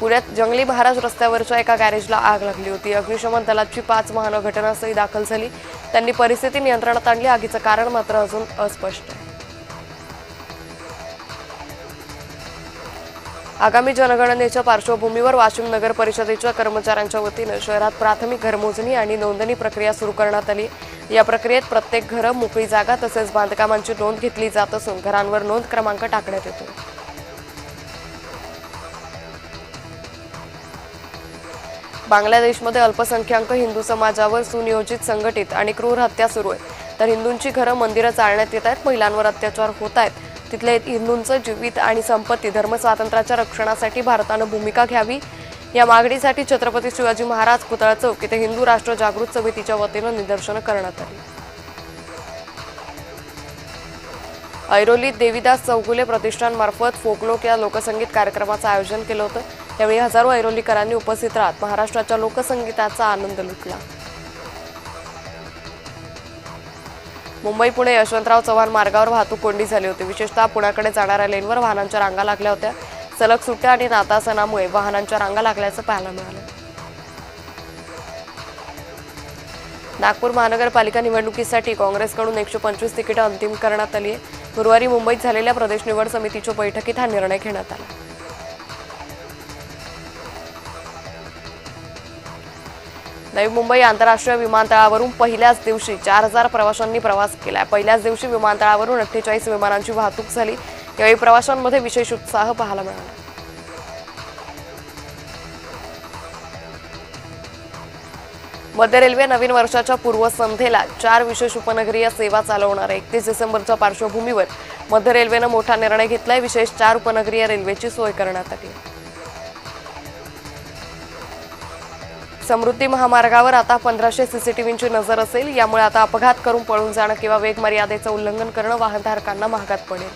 पुण्यात जंगली महाराज रस्त्यावरच्या एका गॅरेजला आग लागली होती। अग्निशमन दलाची 5 वाहनं घटनास्थळी दाखल झाली। त्यांनी परिस्थिती नियंत्रणात आणली। आगीचं कारण मात्र अजून अस्पष्ट आहे। आगामी जनगणनेच्या पार्श्वभूमीवर वाशिम नगर परिषदेच्या कर्मचाऱ्यांच्या वतीने शहरात प्राथमिक घरमोजणी आणि नोंदणी प्रक्रिया सुरू करण्यात आली। या प्रक्रियेत प्रत्येक घर, मोकळी जागा तसेच बांधकामांची नोंद घेतली जात असून घरांवर नोंद क्रमांक टाकण्यात येतो। बांगलादेशमध्ये अल्पसंख्याक हिंदू समाजावर सुनियोजित, संघटित आणि क्रूर हत्या सुरू आहे। तर हिंदूंची घरं, मंदिरं चालण्यात येत आहेत, महिलांवर अत्याचार होत आहेत। तिथले हिंदूंचं जीवित आणि संपत्ती, धर्मस्वातंत्र्याच्या रक्षणासाठी भारतानं भूमिका घ्यावी या मागणीसाठी छत्रपती शिवाजी महाराज पुतळा चौक इथे हिंदू राष्ट्र जागृत समितीच्या वतीनं निदर्शनं करण्यात आली। ऐरोलीत देवीदास चौगुले प्रतिष्ठानमार्फत फोकलोक या लोकसंगीत कार्यक्रमाचं आयोजन केलं होतं। त्यावेळी हजारो ऐरोलीकरांनी उपस्थित राहत महाराष्ट्राच्या लोकसंगीताचा आनंद लुटला। मुंबई पुणे यशवंतराव चव्हाण मार्गावर वाहतूक कोंडी झाली होती। विशेषतः पुण्याकडे जाणाऱ्या लेनवर वाहनांच्या रांगा लागल्या होत्या। सलग सुट्ट्या आणि नाताळ सणामुळे वाहनांच्या रांगा लागल्याचं पाहायला मिळालं। नागपूर महानगरपालिका निवडणुकीसाठी काँग्रेसकडून 125 तिकीटं अंतिम करण्यात आली आहे। गुरुवारी मुंबईत झालेल्या प्रदेश निवड समितीच्या बैठकीत हा निर्णय घेण्यात आला। नवी मुंबई आंतरराष्ट्रीय विमानतळावरून पहिल्याच दिवशी 4000 प्रवाशांनी प्रवास केला। पहिल्याच दिवशी विमानतळावरून 48 विमानांची वाहतूक झाली। यावेळी प्रवाशांमध्ये विशेष उत्साह पाहायला मिळाला। मध्य रेल्वे नवीन वर्षाच्या पूर्वसंध्येला 4 विशेष उपनगरीय सेवा चालवणार आहे। 31 डिसेंबरच्या पार्श्वभूमीवर मध्य रेल्वेनं मोठा निर्णय घेतलाय। विशेष 4 उपनगरीय रेल्वेची सोय करण्यात आली आहे। समृद्धी महामार्गावर आता 1500 सीसीटीव्हींची नजर असेल। यामुळे आता अपघात करून पळून जाणं किंवा वेग मर्यादेचं उल्लंघन करणं वाहनधारकांना महागात पडेल।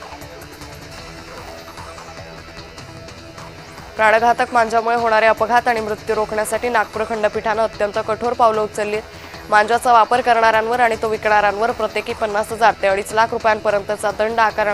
प्राणघातक मांजामुळे होणारे अपघात आणि मृत्यू रोखण्यासाठी नागपूर खंडपीठानं अत्यंत कठोर पावलं उचलली आहेत। मांजाचा वापर करणाऱ्यांवर आणि तो विकणाऱ्यांवर प्रत्येकी 50,000 ते 2.5 लाख रुपयांपर्यंतचा दंड आकारण्यात